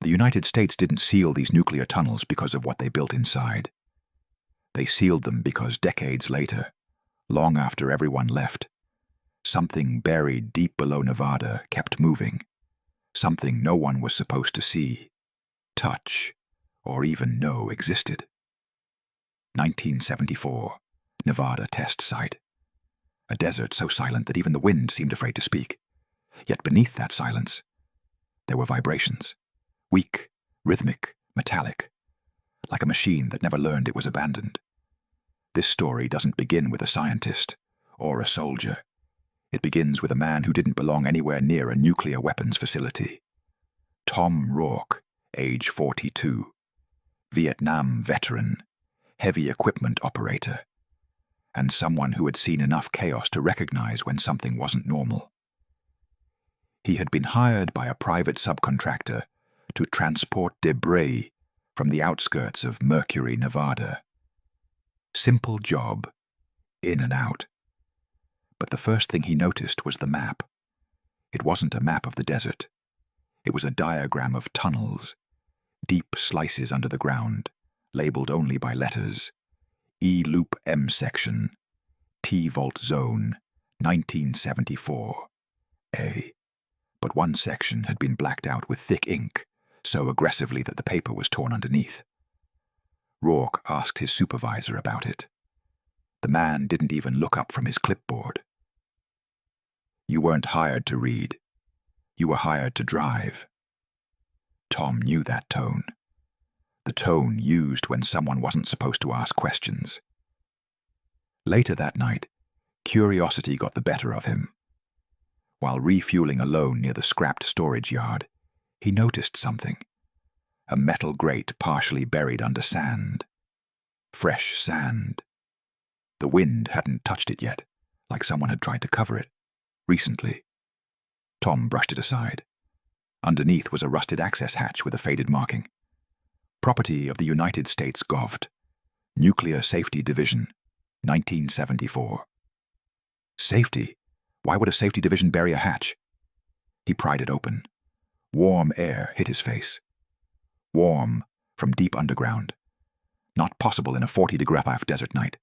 The United States didn't seal these nuclear tunnels because of what they built inside. They sealed them because decades later, long after everyone left, something buried deep below Nevada kept moving, something no one was supposed to see, touch, or even know existed. 1974, Nevada test site. A desert so silent that even the wind seemed afraid to speak. Yet beneath that silence, there were vibrations. Weak, rhythmic, metallic, like a machine that never learned it was abandoned. This story doesn't begin with a scientist or a soldier. It begins with a man who didn't belong anywhere near a nuclear weapons facility. Tom Rourke, age 42, Vietnam veteran, heavy equipment operator, and someone who had seen enough chaos to recognize when something wasn't normal. He had been hired by a private subcontractor to transport debris from the outskirts of Mercury, Nevada. Simple job, in and out. But the first thing he noticed was the map. It wasn't a map of the desert. It was a diagram of tunnels, deep slices under the ground, labeled only by letters. E-loop M section, T-volt zone, 1974, A. But one section had been blacked out with thick ink, so aggressively that the paper was torn underneath. Rourke asked his supervisor about it. The man didn't even look up from his clipboard. You weren't hired to read. You were hired to drive. Tom knew that tone. The tone used when someone wasn't supposed to ask questions. Later that night, curiosity got the better of him. While refueling alone near the scrapped storage yard, he noticed something. A metal grate partially buried under sand. Fresh sand. The wind hadn't touched it yet, like someone had tried to cover it. Recently. Tom brushed it aside. Underneath was a rusted access hatch with a faded marking. Property of the United States Gov't. Nuclear Safety Division, 1974. Safety? Why would a safety division bury a hatch? He pried it open. Warm air hit his face. Warm from deep underground. Not possible in a 40-degree desert night.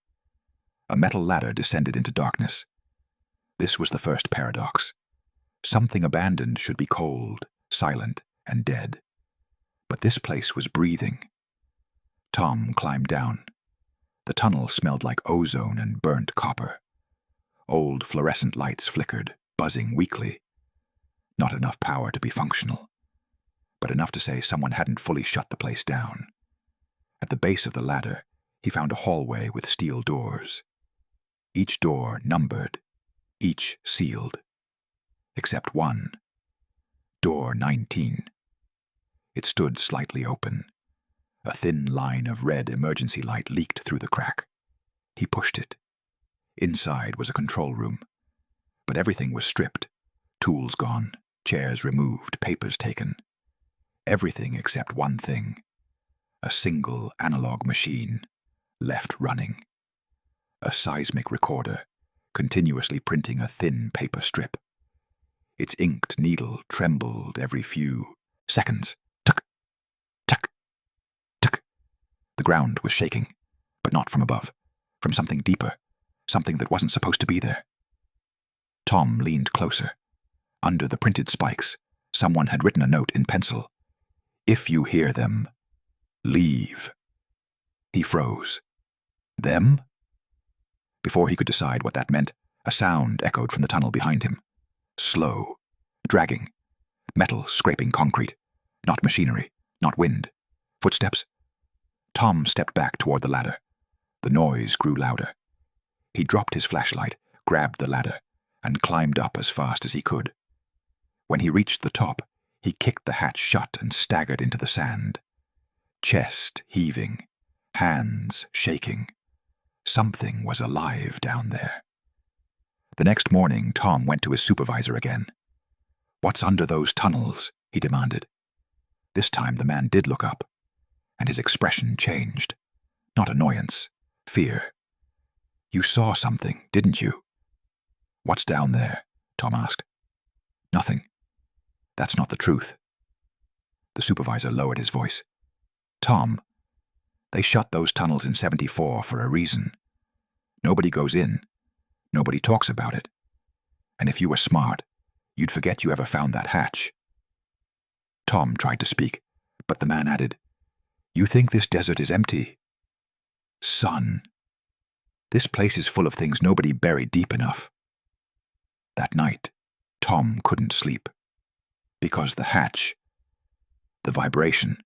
A metal ladder descended into darkness. This was the first paradox. Something abandoned should be cold, silent, and dead. But this place was breathing. Tom climbed down. The tunnel smelled like ozone and burnt copper. Old fluorescent lights flickered, buzzing weakly. Not enough power to be functional, but enough to say someone hadn't fully shut the place down. At the base of the ladder, he found a hallway with steel doors. Each door numbered, each sealed. Except one. Door 19. It stood slightly open. A thin line of red emergency light leaked through the crack. He pushed it. Inside was a control room. But everything was stripped. Tools gone, chairs removed, papers taken. Everything except one thing. A single analog machine, left running. A seismic recorder, continuously printing a thin paper strip. Its inked needle trembled every few seconds. Tuck, tuck, tuck. The ground was shaking, but not from above, from something deeper, something that wasn't supposed to be there. Tom leaned closer. Under the printed spikes, someone had written a note in pencil. If you hear them, leave. He froze. Them? Before he could decide what that meant, a sound echoed from the tunnel behind him. Slow, dragging, metal scraping concrete. Not machinery, not wind. Footsteps. Tom stepped back toward the ladder. The noise grew louder. He dropped his flashlight, grabbed the ladder, and climbed up as fast as he could. When he reached the top, he kicked the hatch shut and staggered into the sand. Chest heaving, hands shaking. Something was alive down there. The next morning, Tom went to his supervisor again. "What's under those tunnels?" he demanded. This time the man did look up, and his expression changed. Not annoyance, fear. "You saw something, didn't you?" "What's down there?" Tom asked. "Nothing. That's not the truth." The supervisor lowered his voice. Tom, they shut those tunnels in 74 for a reason. Nobody goes in. Nobody talks about it. And if you were smart, you'd forget you ever found that hatch. Tom tried to speak, but the man added, You think this desert is empty? Son, this place is full of things nobody buried deep enough. That night, Tom couldn't sleep. Because the hatch, the vibration,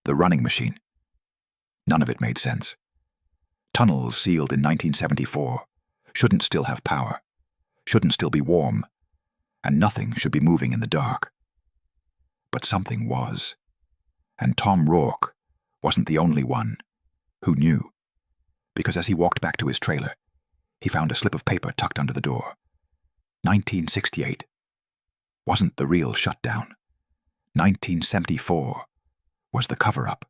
the running machine, none of it made sense. Tunnels sealed in 1974 shouldn't still have power, shouldn't still be warm, and nothing should be moving in the dark. But something was, and Tom Rourke wasn't the only one who knew, because as he walked back to his trailer, he found a slip of paper tucked under the door. 1968 wasn't the real shutdown. 1974 was the cover-up.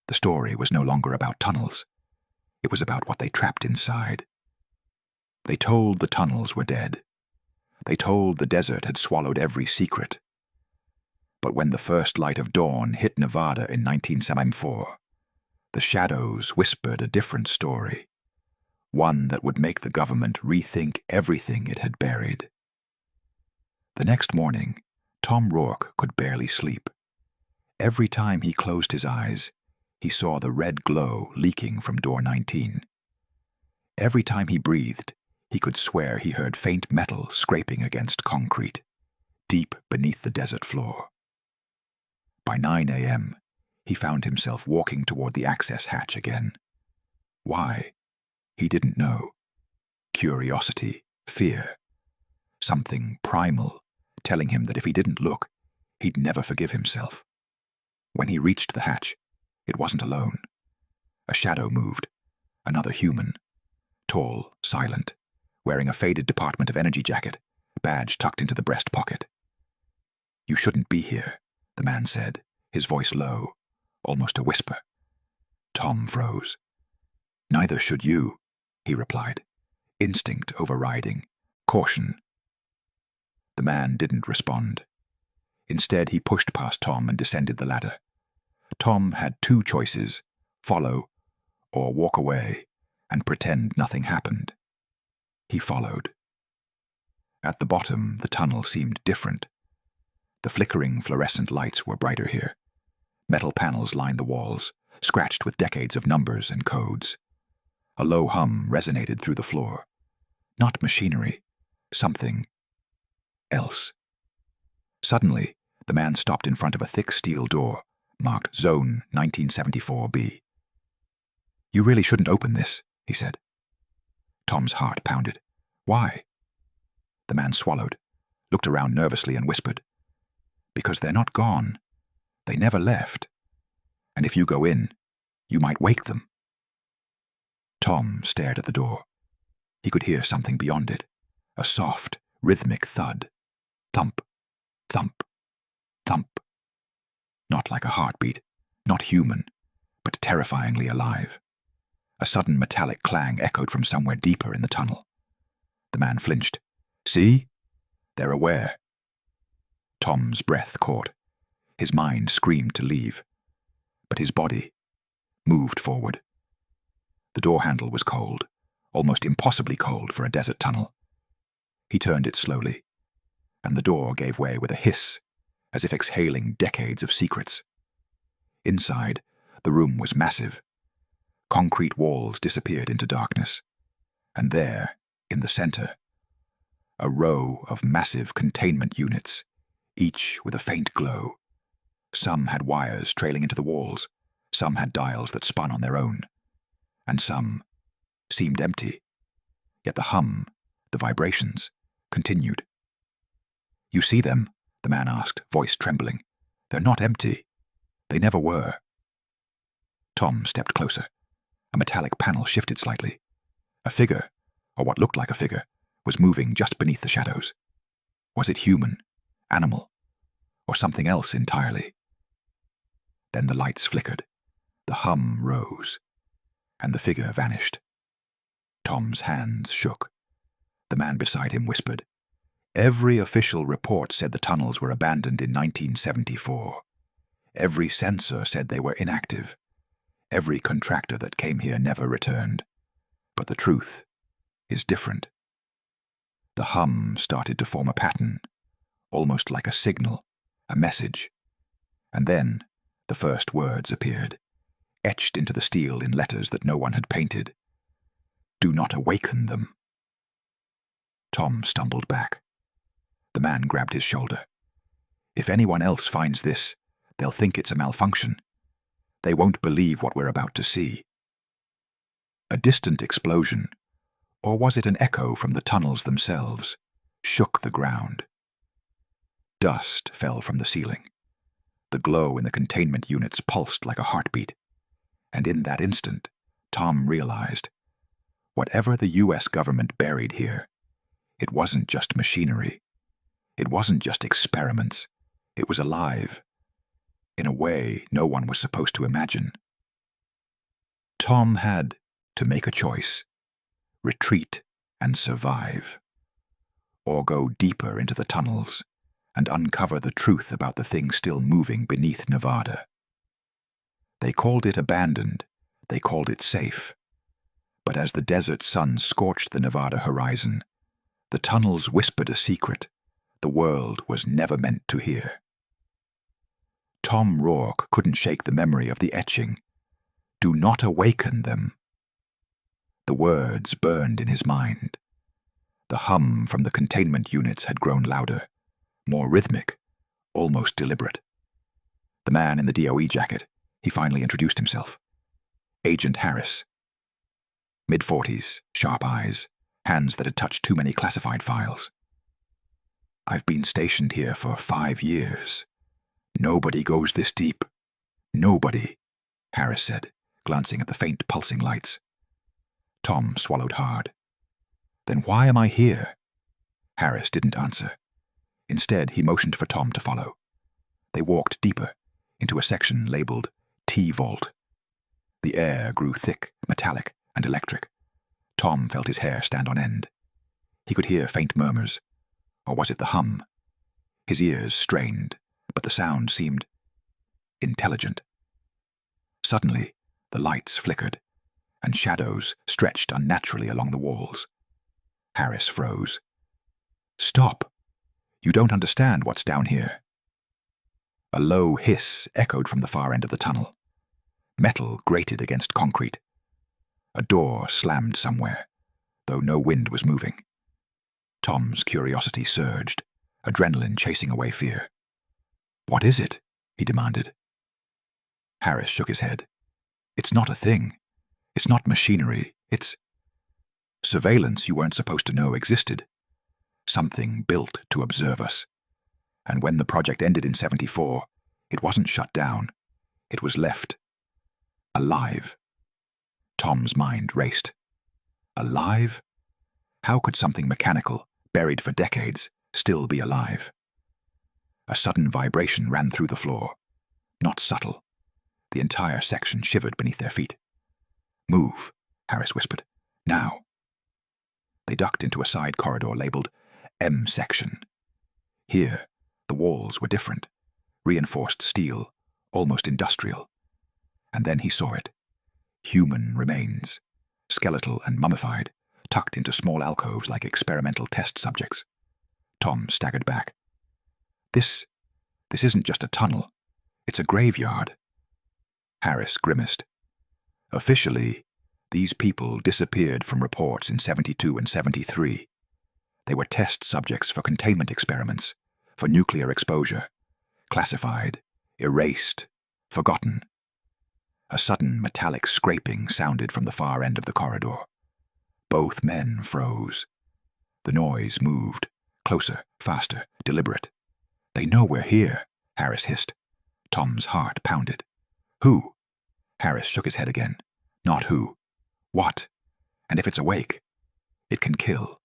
The story was no longer about tunnels. It was about what they trapped inside. They told the tunnels were dead. They told the desert had swallowed every secret. But when the first light of dawn hit Nevada in 1974, the shadows whispered a different story, one that would make the government rethink everything it had buried. The next morning, Tom Rourke could barely sleep. Every time he closed his eyes, he saw the red glow leaking from door 19. Every time he breathed, he could swear he heard faint metal scraping against concrete, deep beneath the desert floor. By 9 a.m., he found himself walking toward the access hatch again. Why? He didn't know. Curiosity, fear, something primal, telling him that if he didn't look, he'd never forgive himself. When he reached the hatch, it wasn't alone. A shadow moved, another human, tall, silent, wearing a faded Department of Energy jacket, badge tucked into the breast pocket. You shouldn't be here, the man said, his voice low, almost a whisper. Tom froze. Neither should you, he replied, instinct overriding, caution. The man didn't respond. Instead, he pushed past Tom and descended the ladder. Tom had two choices, follow or walk away and pretend nothing happened. He followed. At the bottom, the tunnel seemed different. The flickering fluorescent lights were brighter here. Metal panels lined the walls, scratched with decades of numbers and codes. A low hum resonated through the floor. Not machinery, something else. Suddenly, the man stopped in front of a thick steel door, marked Zone 1974B. You really shouldn't open this, he said. Tom's heart pounded. Why? The man swallowed, looked around nervously and whispered, Because they're not gone. They never left. And if you go in, you might wake them. Tom stared at the door. He could hear something beyond it, a soft, rhythmic thud. Thump, thump, thump. Not like a heartbeat, not human, but terrifyingly alive. A sudden metallic clang echoed from somewhere deeper in the tunnel. The man flinched. See? They're aware. Tom's breath caught. His mind screamed to leave. But his body moved forward. The door handle was cold, almost impossibly cold for a desert tunnel. He turned it slowly, and the door gave way with a hiss, as if exhaling decades of secrets. Inside, the room was massive. Concrete walls disappeared into darkness, and there, in the center, a row of massive containment units, each with a faint glow. Some had wires trailing into the walls, some had dials that spun on their own, and some seemed empty. Yet the hum, the vibrations, continued. You see them? The man asked, voice trembling. They're not empty. They never were. Tom stepped closer. A metallic panel shifted slightly. A figure, or what looked like a figure, was moving just beneath the shadows. Was it human, animal, or something else entirely? Then the lights flickered. The hum rose, and the figure vanished. Tom's hands shook. The man beside him whispered, Every official report said the tunnels were abandoned in 1974. Every sensor said they were inactive. Every contractor that came here never returned. But the truth is different. The hum started to form a pattern, almost like a signal, a message. And then the first words appeared, etched into the steel in letters that no one had painted. Do not awaken them. Tom stumbled back. The man grabbed his shoulder. If anyone else finds this, they'll think it's a malfunction. They won't believe what we're about to see. A distant explosion, or was it an echo from the tunnels themselves, shook the ground. Dust fell from the ceiling. The glow in the containment units pulsed like a heartbeat. And in that instant, Tom realized, whatever the U.S. government buried here, it wasn't just machinery. It wasn't just experiments. It was alive, in a way no one was supposed to imagine. Tom had to make a choice: retreat and survive, or go deeper into the tunnels and uncover the truth about the thing still moving beneath Nevada. They called it abandoned, they called it safe, but as the desert sun scorched the Nevada horizon, the tunnels whispered a secret the world was never meant to hear. Tom Rourke couldn't shake the memory of the etching. Do not awaken them. The words burned in his mind. The hum from the containment units had grown louder, more rhythmic, almost deliberate. The man in the DOE jacket, he finally introduced himself. Agent Harris. Mid-40s, sharp eyes, hands that had touched too many classified files. I've been stationed here for 5 years. Nobody goes this deep. Nobody, Harris said, glancing at the faint pulsing lights. Tom swallowed hard. Then why am I here? Harris didn't answer. Instead, he motioned for Tom to follow. They walked deeper, into a section labeled T-Vault. The air grew thick, metallic, and electric. Tom felt his hair stand on end. He could hear faint murmurs. Or was it the hum? His ears strained, but the sound seemed intelligent. Suddenly, the lights flickered, and shadows stretched unnaturally along the walls. Harris froze. Stop! You don't understand what's down here. A low hiss echoed from the far end of the tunnel. Metal grated against concrete. A door slammed somewhere, though no wind was moving. Tom's curiosity surged, adrenaline chasing away fear. What is it? He demanded. Harris shook his head. It's not a thing. It's not machinery. It's surveillance you weren't supposed to know existed. Something built to observe us. And when the project ended in '74, it wasn't shut down. It was left alive. Tom's mind raced. Alive? How could something mechanical, buried for decades, still be alive? A sudden vibration ran through the floor. Not subtle. The entire section shivered beneath their feet. Move, Harris whispered. Now. They ducked into a side corridor labeled M section. Here, the walls were different. Reinforced steel, almost industrial. And then he saw it. Human remains, skeletal and mummified, tucked into small alcoves like experimental test subjects. Tom staggered back. This isn't just a tunnel. It's a graveyard. Harris grimaced. Officially, these people disappeared from reports in '72 and '73. They were test subjects for containment experiments, for nuclear exposure, classified, erased, forgotten. A sudden metallic scraping sounded from the far end of the corridor. Both men froze. The noise moved, closer, faster, deliberate. They know we're here, Harris hissed. Tom's heart pounded. Who? Harris shook his head again. Not who. What? And if it's awake, it can kill.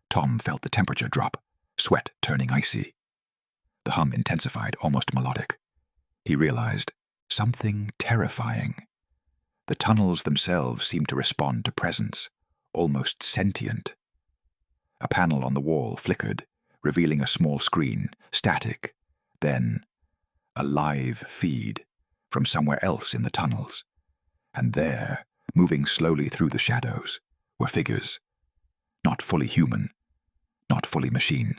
Tom felt the temperature drop, sweat turning icy. The hum intensified, almost melodic. He realized something terrifying. The tunnels themselves seemed to respond to presence, almost sentient. A panel on the wall flickered, revealing a small screen, static. Then, a live feed from somewhere else in the tunnels. And there, moving slowly through the shadows, were figures, not fully human, not fully machine,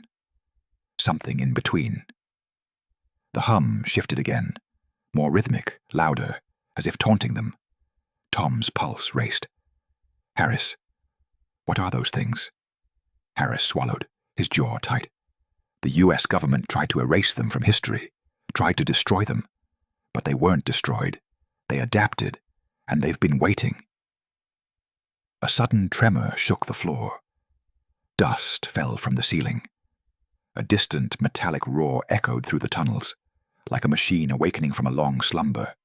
something in between. The hum shifted again, more rhythmic, louder, as if taunting them. Tom's pulse raced. "Harris, what are those things?" Harris swallowed, his jaw tight. The US government tried to erase them from history, tried to destroy them, but they weren't destroyed. They adapted, and they've been waiting. A sudden tremor shook the floor. Dust fell from the ceiling. A distant metallic roar echoed through the tunnels, like a machine awakening from a long slumber.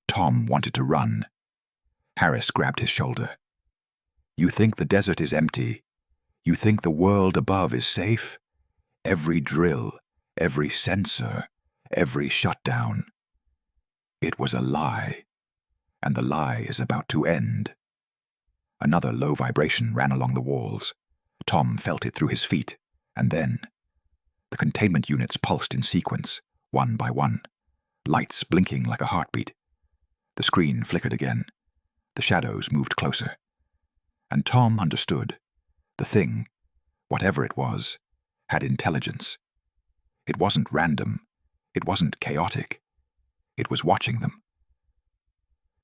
Tom wanted to run. Harris grabbed his shoulder. "You think the desert is empty? You think the world above is safe? Every drill, every sensor, every shutdown. It was a lie, and the lie is about to end." Another low vibration ran along the walls. Tom felt it through his feet, and then the containment units pulsed in sequence, one by one, lights blinking like a heartbeat. The screen flickered again. The shadows moved closer. And Tom understood. The thing, whatever it was, had intelligence. It wasn't random. It wasn't chaotic. It was watching them.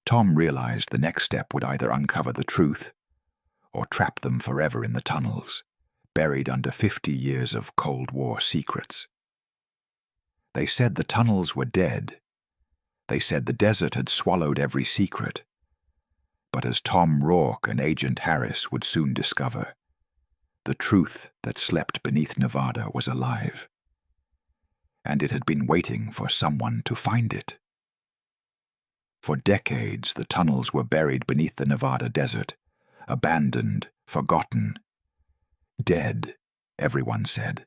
Tom realized the next step would either uncover the truth or trap them forever in the tunnels, buried under 50 years of Cold War secrets. They said the tunnels were dead. They said the desert had swallowed every secret. But as Tom Rourke and Agent Harris would soon discover, the truth that slept beneath Nevada was alive, and it had been waiting for someone to find it. For decades, the tunnels were buried beneath the Nevada desert, abandoned, forgotten. Dead, everyone said.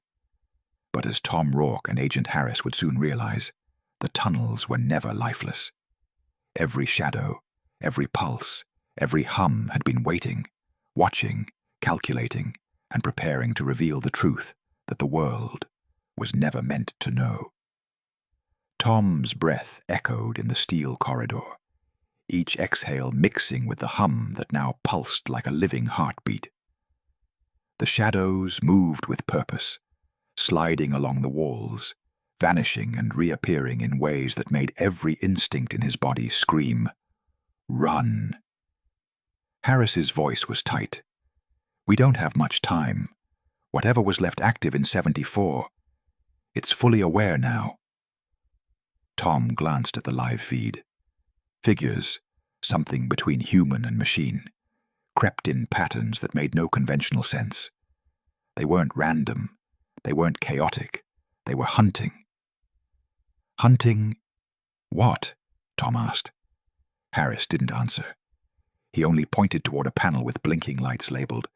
But as Tom Rourke and Agent Harris would soon realize, the tunnels were never lifeless. Every shadow, every pulse, every hum had been waiting, watching, calculating, and preparing to reveal the truth that the world was never meant to know. Tom's breath echoed in the steel corridor, each exhale mixing with the hum that now pulsed like a living heartbeat. The shadows moved with purpose, sliding along the walls, vanishing and reappearing in ways that made every instinct in his body scream, "Run!" Harris's voice was tight. "We don't have much time. Whatever was left active in 74, it's fully aware now." Tom glanced at the live feed. Figures, something between human and machine, crept in patterns that made no conventional sense. They weren't random. They weren't chaotic. They were hunting. Hunting what? Tom asked. Harris didn't answer. He only pointed toward a panel with blinking lights labeled,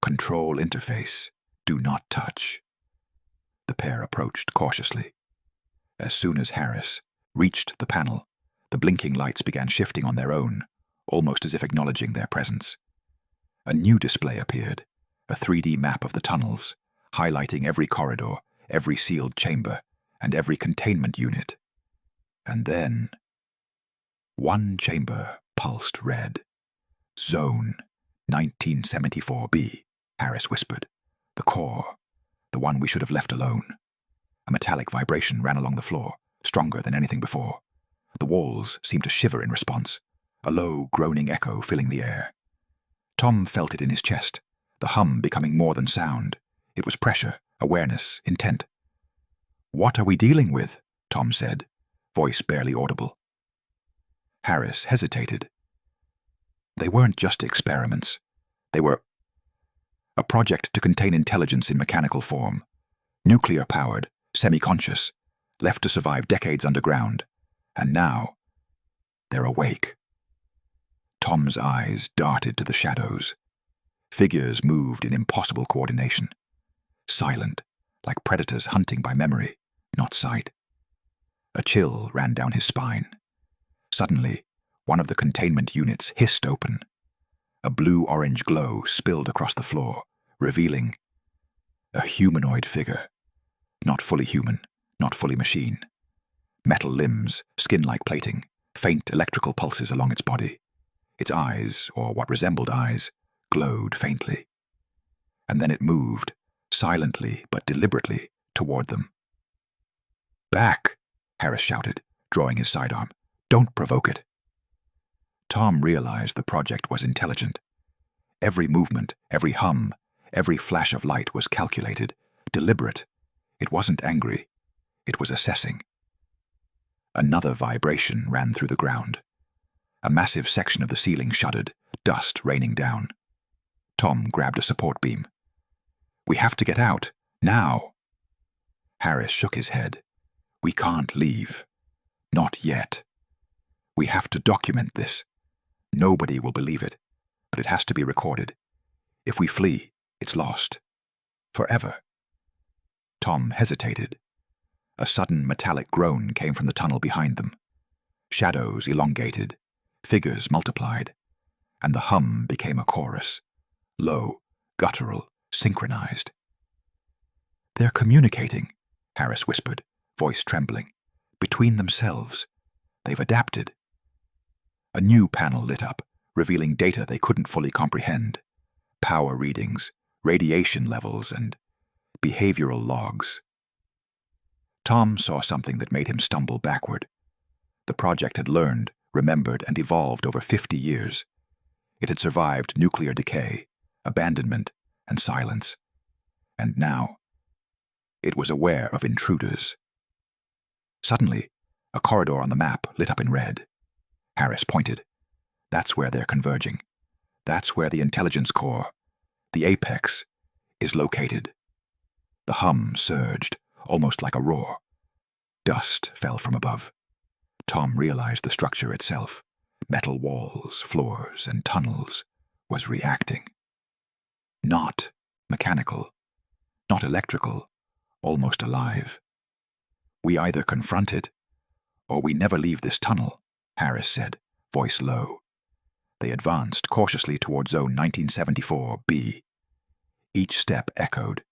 "Control Interface, Do Not Touch." The pair approached cautiously. As soon as Harris reached the panel, the blinking lights began shifting on their own, almost as if acknowledging their presence. A new display appeared, a 3D map of the tunnels, highlighting every corridor, every sealed chamber, and every containment unit. And then one chamber pulsed red. "Zone 1974B, Harris whispered. "The core, the one we should have left alone." A metallic vibration ran along the floor, stronger than anything before. The walls seemed to shiver in response, a low, groaning echo filling the air. Tom felt it in his chest, the hum becoming more than sound. It was pressure, awareness, intent. "What are we dealing with?" Tom said, voice barely audible. Harris hesitated. They weren't just experiments. They were a project to contain intelligence in mechanical form, nuclear-powered, semi-conscious, left to survive decades underground. And now, they're awake. Tom's eyes darted to the shadows. Figures moved in impossible coordination. Silent, like predators hunting by memory, not sight. A chill ran down his spine. Suddenly, one of the containment units hissed open. A blue-orange glow spilled across the floor, revealing a humanoid figure. Not fully human, not fully machine. Metal limbs, skin-like plating, faint electrical pulses along its body. Its eyes, or what resembled eyes, glowed faintly. And then it moved, silently but deliberately, toward them. "Back!" Harris shouted, drawing his sidearm. "Don't provoke it." Tom realized the project was intelligent. Every movement, every hum, every flash of light was calculated, deliberate. It wasn't angry. It was assessing. Another vibration ran through the ground. A massive section of the ceiling shuddered, dust raining down. Tom grabbed a support beam. "We have to get out, now." Harris shook his head. "We can't leave. Not yet. We have to document this. Nobody will believe it, but it has to be recorded. If we flee, it's lost. Forever." Tom hesitated. A sudden metallic groan came from the tunnel behind them. Shadows elongated, figures multiplied, and the hum became a chorus, low, guttural, synchronized. "They're communicating," Harris whispered, voice trembling. "Between themselves. They've adapted." A new panel lit up, revealing data they couldn't fully comprehend. Power readings, radiation levels, and behavioral logs. Tom saw something that made him stumble backward. The project had learned, remembered, and evolved over 50 years. It had survived nuclear decay, abandonment, and silence. And now, it was aware of intruders. Suddenly, a corridor on the map lit up in red. Harris pointed. "That's where they're converging. That's where the intelligence core, the apex, is located." The hum surged, almost like a roar. Dust fell from above. Tom realized the structure itself, metal walls, floors, and tunnels, was reacting. Not mechanical, not electrical, almost alive. "We either confront it, or we never leave this tunnel," Harris said, voice low. They advanced cautiously toward Zone 1974B. Each step echoed.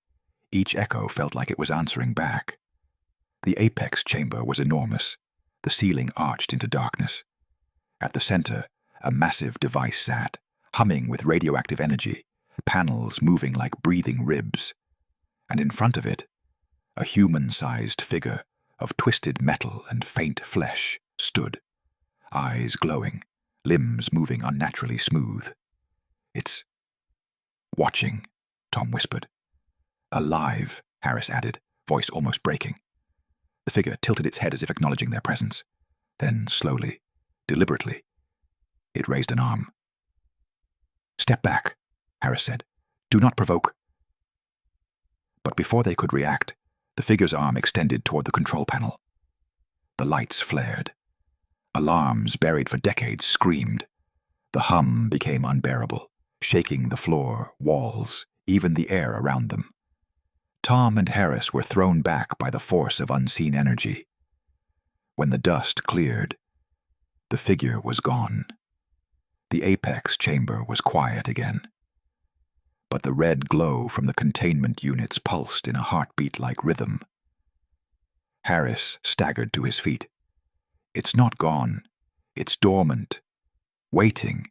Each echo felt like it was answering back. The apex chamber was enormous. The ceiling arched into darkness. At the center, a massive device sat, humming with radioactive energy, panels moving like breathing ribs. And in front of it, a human-sized figure of twisted metal and faint flesh stood, eyes glowing, limbs moving unnaturally smooth. "It's watching," Tom whispered. "Alive," Harris added, voice almost breaking. The figure tilted its head as if acknowledging their presence. Then, slowly, deliberately, it raised an arm. "Step back," Harris said. "Do not provoke." But before they could react, the figure's arm extended toward the control panel. The lights flared. Alarms buried for decades screamed. The hum became unbearable, shaking the floor, walls, even the air around them. Tom and Harris were thrown back by the force of unseen energy. When the dust cleared, the figure was gone. The apex chamber was quiet again. But the red glow from the containment units pulsed in a heartbeat-like rhythm. Harris staggered to his feet. "It's not gone. It's dormant. Waiting.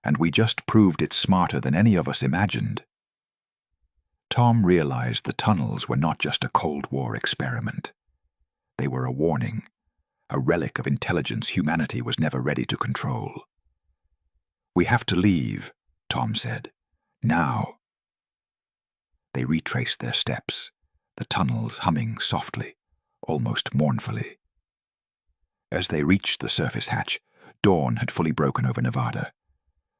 And we just proved it's smarter than any of us imagined." Tom realized the tunnels were not just a Cold War experiment. They were a warning, a relic of intelligence humanity was never ready to control. "We have to leave," Tom said. "Now." They retraced their steps, the tunnels humming softly, almost mournfully. As they reached the surface hatch, dawn had fully broken over Nevada.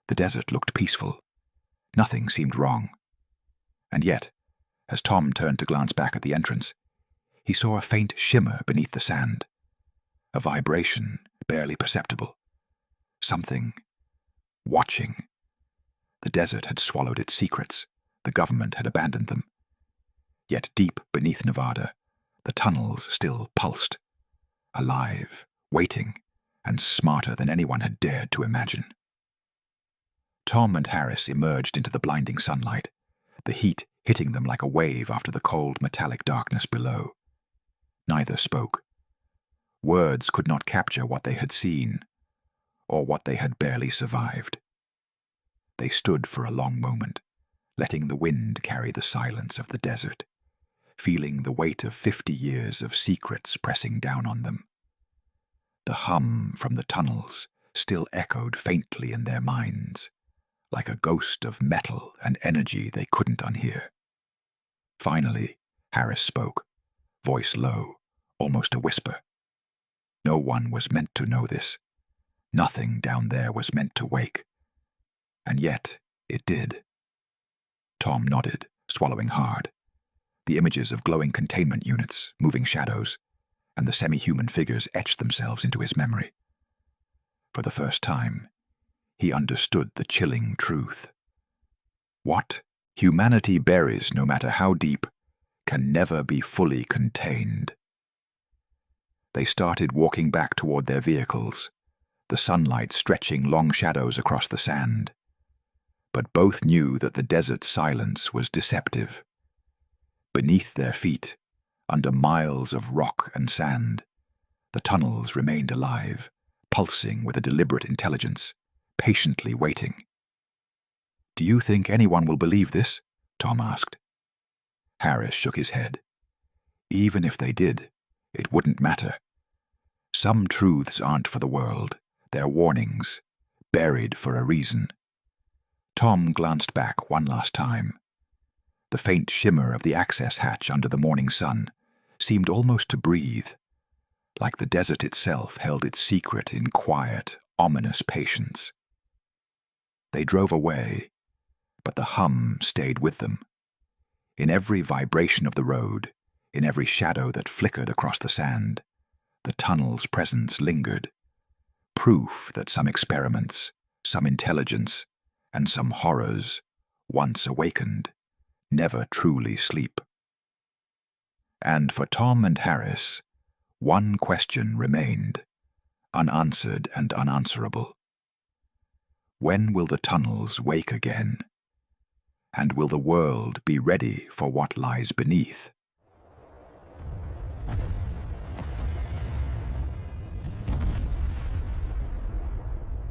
The desert looked peaceful. Nothing seemed wrong. And yet, as Tom turned to glance back at the entrance, he saw a faint shimmer beneath the sand. A vibration, barely perceptible. Something watching. The desert had swallowed its secrets. The government had abandoned them. Yet deep beneath Nevada, the tunnels still pulsed. Alive, waiting, and smarter than anyone had dared to imagine. Tom and Harris emerged into the blinding sunlight, the heat hitting them like a wave after the cold metallic darkness below. Neither spoke. Words could not capture what they had seen, or what they had barely survived. They stood for a long moment, letting the wind carry the silence of the desert, feeling the weight of 50 years of secrets pressing down on them. The hum from the tunnels still echoed faintly in their minds, like a ghost of metal and energy they couldn't unhear. Finally, Harris spoke, voice low, almost a whisper. No one was meant to know this. Nothing down there was meant to wake. And yet, it did. Tom nodded, swallowing hard. The images of glowing containment units, moving shadows, and the semi-human figures etched themselves into his memory. For the first time, he understood the chilling truth. What humanity buries, no matter how deep, can never be fully contained. They started walking back toward their vehicles, the sunlight stretching long shadows across the sand. But both knew that the desert's silence was deceptive. Beneath their feet, under miles of rock and sand, the tunnels remained alive, pulsing with a deliberate intelligence, patiently waiting. "Do you think anyone will believe this?" Tom asked. Harris shook his head. "Even if they did, it wouldn't matter. Some truths aren't for the world. They're warnings, buried for a reason." Tom glanced back one last time. The faint shimmer of the access hatch under the morning sun seemed almost to breathe, like the desert itself held its secret in quiet, ominous patience. They drove away, but the hum stayed with them. In every vibration of the road, in every shadow that flickered across the sand, the tunnel's presence lingered, proof that some experiments, some intelligence, and some horrors, once awakened, never truly sleep. And for Tom and Harris, one question remained, unanswered and unanswerable. When will the tunnels wake again? And will the world be ready for what lies beneath?